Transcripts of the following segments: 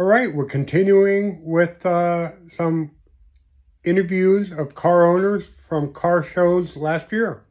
All right, we're continuing with some interviews of car owners from car shows last year.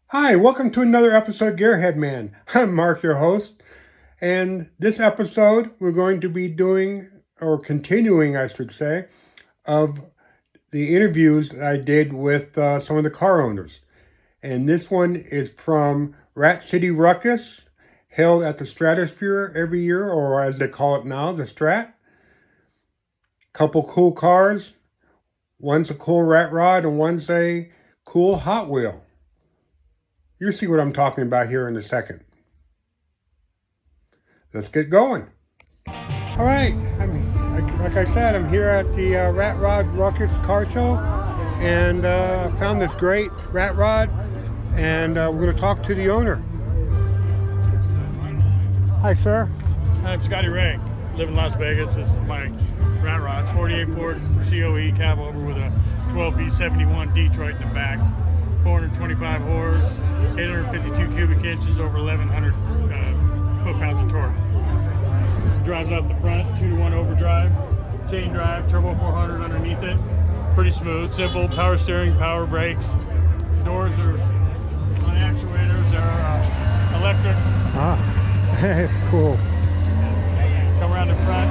Hi, welcome to another episode of Gearhead Man. I'm Mark, your host, and this episode we're going to be doing, or continuing, I should say, of the interviews that I did with some of the car owners. And this one is from Rat City Ruckus, held at the Stratosphere every year, or as they call it now, the Strat. Couple cool cars. One's a cool rat rod and one's a cool Hot Wheel. You'll see what I'm talking about here in a second. Let's get going. All right, like I said, I'm here at the Rat Rod Ruckus car show, and found this great rat rod, and we're going to talk to the owner. Hi, sir. I'm Scotty Ray. Live in Las Vegas. This is my rat rod, 48 Ford COE cab over with a 12V71 Detroit in the back. 425 horse, 852 cubic inches, over 1,100 foot-pounds of torque. Drives out the front, 2-to-1 overdrive, chain drive, turbo 400 underneath it. Pretty smooth, simple, power steering, power brakes. Doors are on actuators, they're electric. Ah, it's cool. Come around the front.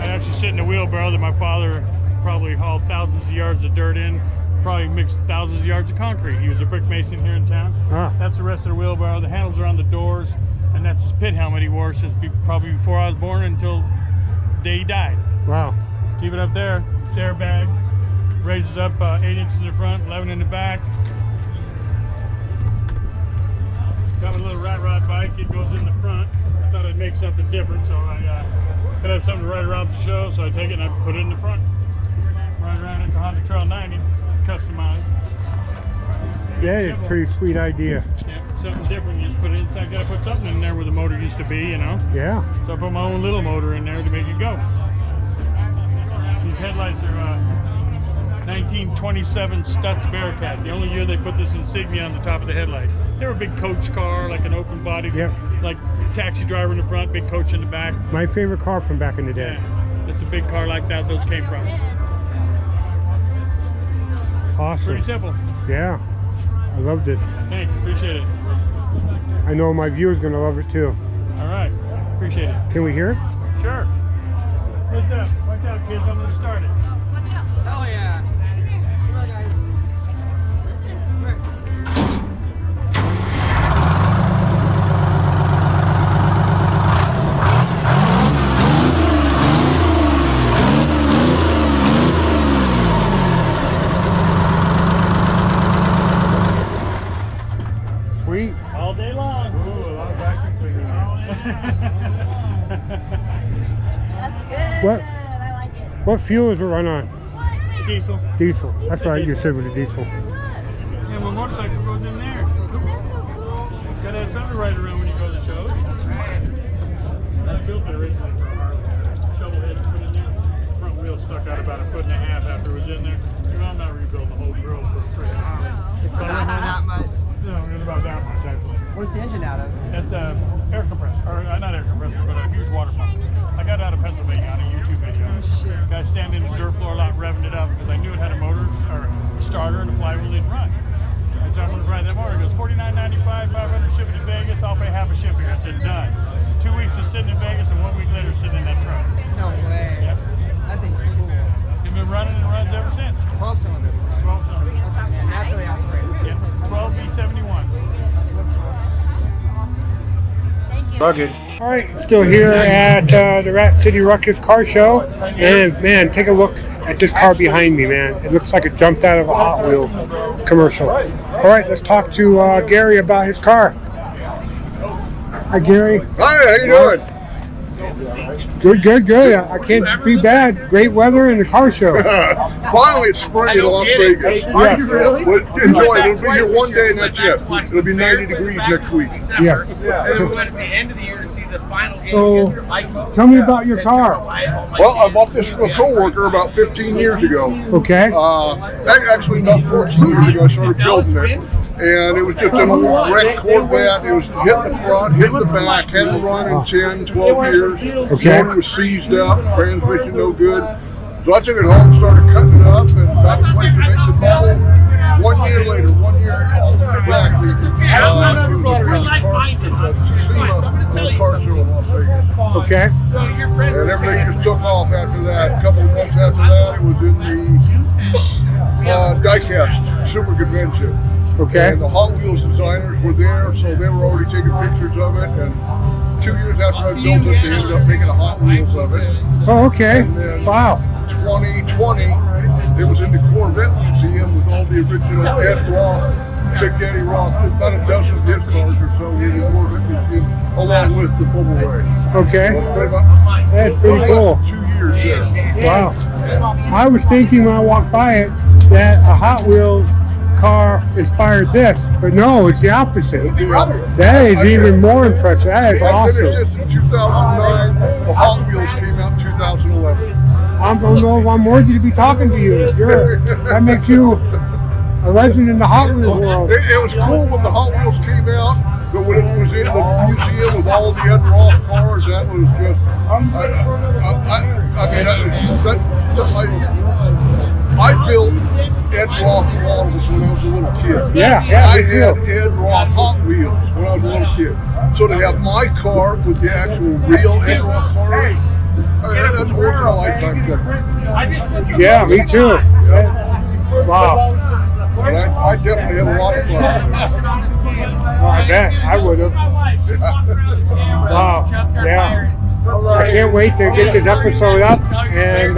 I actually sit in a wheelbarrow that my father probably hauled thousands of yards of dirt in. Probably mixed thousands of yards of concrete. He was a brick mason here in town. That's the rest of the wheelbarrow. The handles are on the doors, and that's his pit helmet he wore since probably before I was born until the day he died. Wow. Keep it up there. It's airbag. Raises up 8 inches in the front, 11 in the back. Got a little rat rod bike. It goes in the front. I thought I'd make something different, so I could have something to ride around the show, so I take it and I put it in the front. Ride around. It's a Honda Trail 90. Customized. Yeah, it's a pretty sweet idea. Yeah, something different. You just put it inside. Gotta put something in there where the motor used to be, you know? Yeah. So I put my own little motor in there to make it go. These headlights are 1927 Stutz Bearcat. The only year they put this insignia on the top of the headlight. They were a big coach car, like an open body, like taxi driver in the front, big coach in the back. My favorite car from back in the day. Yeah, it's a big car like that. Those came from. Awesome. Pretty simple. Yeah, I love this. Thanks, appreciate it. I know my viewers are going to love it too. All right, appreciate it. Can we hear it? Sure. What's up? Watch out, kids. I'm going to start it. Hell yeah. Come on, guys. Sweet. All day long. Ooh, a lot of vacuum cleaner. That's good. What? I like it. What fuel does it run on? Diesel. Diesel. That's right, you said with a diesel. Yeah, my motorcycle goes in there. That's so cool. Gotta have something to ride around when you go to the shows. I built it originally for a Harley. Shovel head to put in there. Front wheel stuck out about 1.5 feet after it was in there. You know, I'm not rebuilding the whole grill for a freaking Harley. Not that much. No, it's about that much actually. What's the engine out of? It's a air compressor, or not air compressor, but a huge water pump. I got it out of Pennsylvania on a YouTube video. Guy standing in the dirt floor lot revving it up because I knew it had a motor or a starter and a flywheel didn't run. And so I'm going to ride that motor. It goes $49.95, $500 shipping to Vegas. I'll pay half a shipping. I said done. 2 weeks of sitting in Vegas and 1 week later sitting in that truck. No way. Yep. That thing's cool. It's been running and runs ever since. 12 cylinder. 12 cylinders. Naturally aspirated. Yeah. 12V71. Thank you. Rugged. All right, still here at the Rat City Ruckus car show. And man, take a look at this car behind me, man. It looks like it jumped out of a Hot Wheel commercial. All right, let's talk to Gary about his car. Hi, Gary. Hi, how you doing? Good, good, good. I can't be bad. Great weather and the car show. Finally, it's spring in Las Vegas. Are you really? But enjoy it. It'll be here one day and that's it. It'll be 90 degrees next week. Yeah. And then we went at the end of the year to see the final game So, against the Vikings. tell me about your car. Well, I bought this from a coworker about 15 years ago. Okay. Actually, about 14 years ago, I started building it. And it was just an old wrecked Corvette. It was hitting the front, hitting the back, hadn't run in 10, 12 years. Okay. Motor was seized up, transmission no good. So I took it home, started cutting it up, and got a place to make the bubbles. 1 year later, 1 year exactly, it was a big car at the SEMA car show in Las Vegas. Okay. And everything just took off after that. A couple of months after that, it was in the diecast super convention. Okay. And the Hot Wheels designers were there, so they were already taking pictures of it. And 2 years after I built it, they ended up making a Hot Wheels of it. Oh, okay. And then Wow. 2020, it was in the Corvette Museum with all the original Ed Roth, Big Daddy Roth, about a dozen of his cars or so in the Corvette Museum, along with the Bubble Ray. So Okay. it's been about That's pretty less cool. than 2 years there. Wow. I was thinking when I walked by it that a Hot Wheels car inspired this, but no, it's the opposite. That is even more impressive. That is I finished awesome. this in 2009. The Hot Wheels came out in 2011. I don't know if I'm worthy to be talking to you. That makes you a legend in the Hot Wheels world. It was cool when the Hot Wheels came out, but when it was in the museum with all the Ed Roth cars, that was just. I built Ed Roth models when I was a little kid. Yeah, I me too. had Ed Roth Hot Wheels when I was a little kid. So to have my car with the actual real Ed Roth cars, that's a once in a lifetime thing. Yeah, me too. Wow. And I definitely had a lot of fun. Oh, I bet. I would have. Wow. Yeah. I can't wait to get this episode up and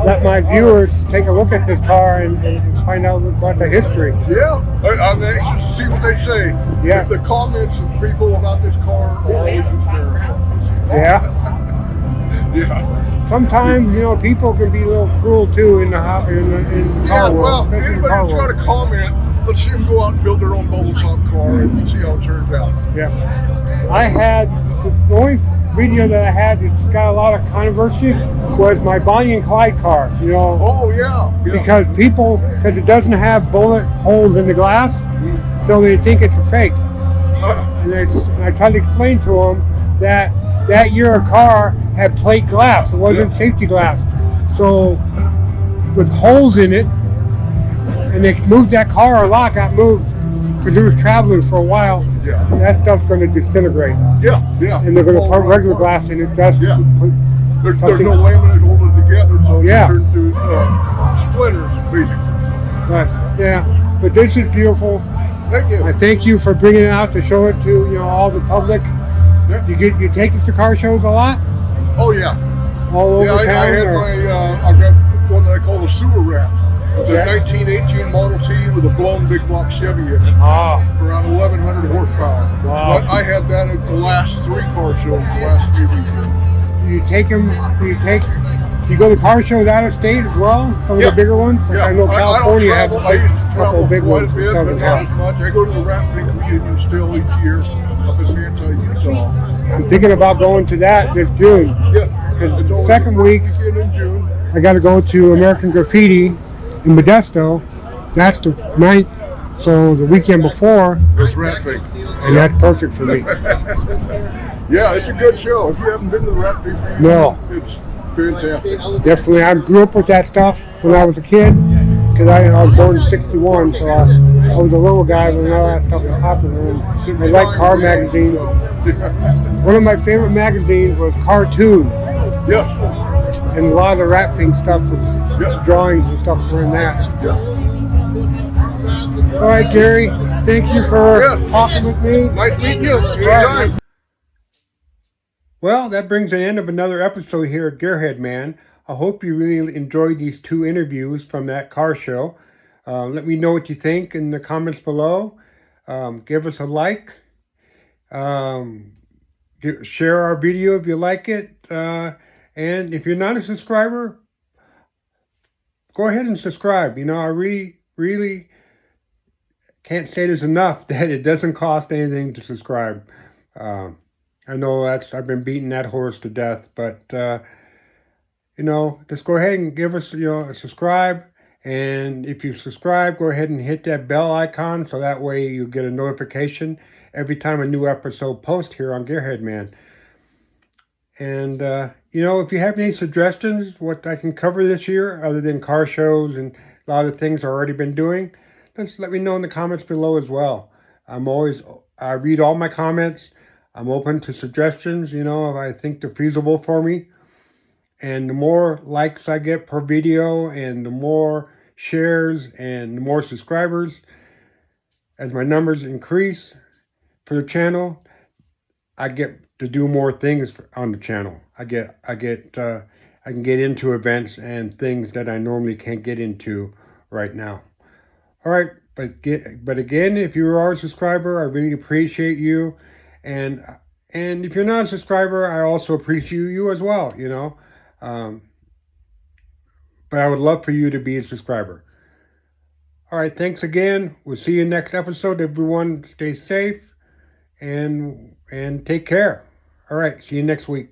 let my viewers take a look at this car and find out about the history. Yeah, I'm anxious to see what they say. Yeah. The comments of people about this car are always hysterical. Yeah. Yeah. Sometimes, people can be a little cruel too in the car Yeah, world. well, especially in anybody car that's got world. a comment, let's see them go out and build their own bubble top car and see how it turns out. Yeah. I had, the only video that I had that's got a lot of controversy was my Bonnie and Clyde car, Oh, yeah. because it doesn't have bullet holes in the glass, so they think it's a fake. And I tried to explain to them that year a car had plate glass, it wasn't safety glass. So with holes in it, and they moved that car, a lot got moved because it was traveling for a while. Yeah. That stuff's going to disintegrate, Yeah. and they're going to put regular glass in it. That's Yeah. There's no something- laminate holding it together, so it Yeah. turns to splinters, basically. But this is beautiful. Thank you. I thank you for bringing it out to show it to all the public. Yeah. You take us to car shows a lot, Oh, yeah. all over Yeah, I town. had or- I got one that I call the sewer rat. It's Okay. a 1918 Model T with a blown big block Chevy in it, Ah, around 1,100 horsepower. Wow. But I had that at the last 3 car shows the last 3 weeks. you take them. You go to car shows out of state as well. Some of Yeah. the bigger ones. Like Yeah, I know California I has don't a travel. I used to couple travel of big quite ones a in bit, but Southern not Cal. as much. I go to the Rafting Reunion still each year up in Manta, Utah. I'm thinking about going to that this June. Yeah, Because it's the always second the week- weekend in June. I got to go to American Graffiti in Modesto. That's the 9th. So the weekend before, It's Rafting. and that's perfect for me. Yeah, it's a good show. If you haven't been to the Rafting Reunion, No. it's fantastic. Definitely, I grew up with that stuff when I was a kid. Because I was born in '61, so I was a little guy when all that stuff was popular. And I like car magazines. One of my favorite magazines was Cartoon, Yes. and a lot of the Ratfing stuff was Yeah. drawings and stuff were in that. Yeah. All right, Gary, thank you for Yeah. talking with me. Nice meeting you. Right. Anytime. Well, that brings an end of another episode here at Gearhead Man. I hope you really enjoyed these 2 interviews from that car show. Let me know what you think in the comments below. Give us a like. Give share our video if you like it. And if you're not a subscriber, go ahead and subscribe. You know, I really can't say this enough that it doesn't cost anything to subscribe. I know I've been beating that horse to death, but you know, just go ahead and give us, you know, a subscribe. And if you subscribe, go ahead and hit that bell icon so that way you get a notification every time a new episode posts here on Gearhead Man. And you know, if you have any suggestions what I can cover this year other than car shows and a lot of things I've already been doing, just let me know in the comments below as well. I read all my comments. I'm open to suggestions, you know, if I think they're feasible for me. And the more likes I get per video and the more shares and the more subscribers, as my numbers increase for the channel, I get to do more things on the channel. I can get into events and things that I normally can't get into right now. All right, but again, if you are a subscriber, I really appreciate you. And if you're not a subscriber, I also appreciate you as well, you know. But I would love for you to be a subscriber. All right, thanks again. We'll see you next episode. Everyone stay safe and take care. All right, see you next week.